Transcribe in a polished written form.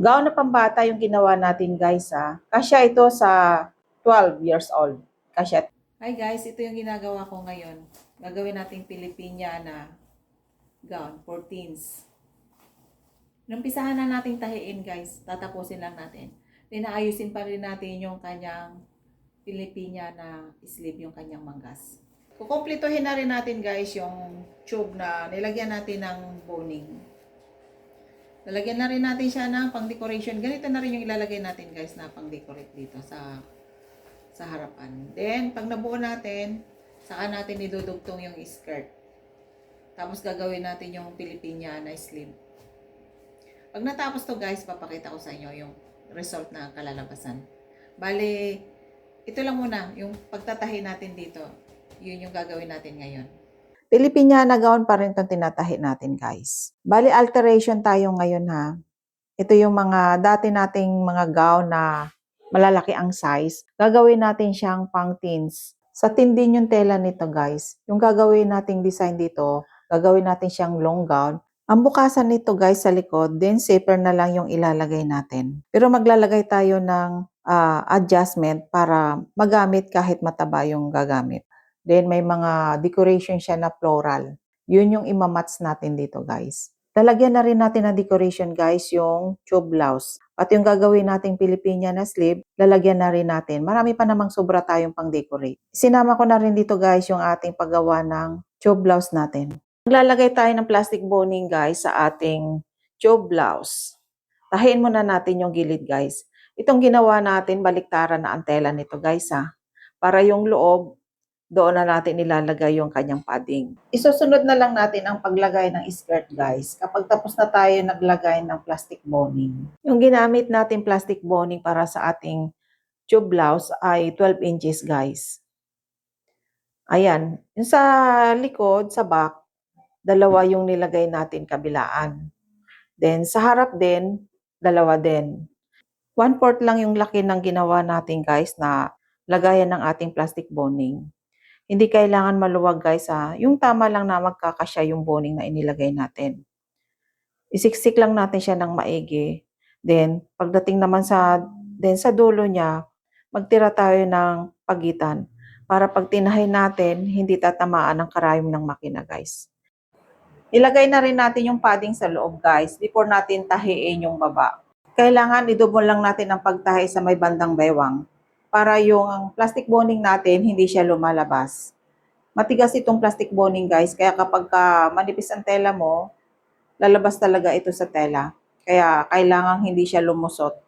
Gown na pambata yung ginawa natin guys ha. Kasya ito sa 12 years old. Kasya. Hi guys, ito yung ginagawa ko ngayon. Gagawin nating Filipiniana gown for teens. Numpisahan na nating tahiin guys. Tatapusin lang natin. Pinaayusin pa rin natin yung kanyang Filipiniana sleeve, yung kanyang manggas. Kukumplituhin na rin natin guys yung tube na nilagyan natin ng boning. Lalagyan na rin natin siya ng pang-decoration. Ganito na rin yung ilalagay natin guys na pang-decorate dito sa harapan. Then, pag nabuo natin, saka natin idudugtong yung skirt. Tapos gagawin natin yung Filipiniana sleeve. Pag natapos to guys, papakita ko sa inyo yung result na kalalabasan. Bale, ito lang muna, yung pagtatahi natin dito. Yun yung gagawin natin ngayon. Filipiniana gown pa rin itong tinatahi natin guys. Bali, alteration tayo ngayon ha. Ito yung mga dati nating mga gown na malalaki ang size. Gagawin natin siyang pang teens. Sa tindi yung tela nito guys. Yung gagawin nating design dito, gagawin natin siyang long gown. Ang bukasan nito guys sa likod, then zipper na lang yung ilalagay natin. Pero maglalagay tayo ng adjustment para magamit kahit mataba yung gagamit. Then may mga decoration siya na floral. Yun yung imamats natin dito guys. Lalagyan na rin natin ng decoration guys yung tube blouse. At yung gagawin nating Filipiniana sleeve, lalagyan na rin natin. Marami pa namang sobra tayong pang-decorate. Sinama ko na rin dito guys yung ating paggawa ng tube blouse natin. Maglalagay tayo ng plastic boning guys sa ating tube blouse. Tahiin muna natin yung gilid guys. Itong ginawa natin, baliktaran na ang tela nito guys ha. Para yung loob, doon na natin nilalagay yung kanyang padding. Isusunod na lang natin ang paglagay ng skirt guys. Kapag tapos na tayo naglagay ng plastic boning. Yung ginamit natin plastic boning para sa ating tube blouse ay 12 inches guys. Ayan. Yung sa likod, sa back, dalawa yung nilagay natin kabilaan. Then sa harap din, dalawa din. 1/4 lang yung laki ng ginawa natin guys na lagayan ng ating plastic boning. Hindi kailangan maluwag guys ha. Yung tama lang na magkakasya yung boning na inilagay natin. Isiksik lang natin siya ng maigi. Then, pagdating naman sa dulo niya, magtira tayo ng pagitan. Para pag tinahay natin, hindi tatamaan ng karayom ng makina guys. Ilagay na rin natin yung padding sa loob guys before natin tahiin yung baba. Kailangan idubol lang natin ang pagtahi sa may bandang baywang para yung plastic boning natin hindi siya lumalabas. Matigas itong plastic boning guys, kaya kapag manipis ang tela mo, lalabas talaga ito sa tela. Kaya kailangan hindi siya lumusot.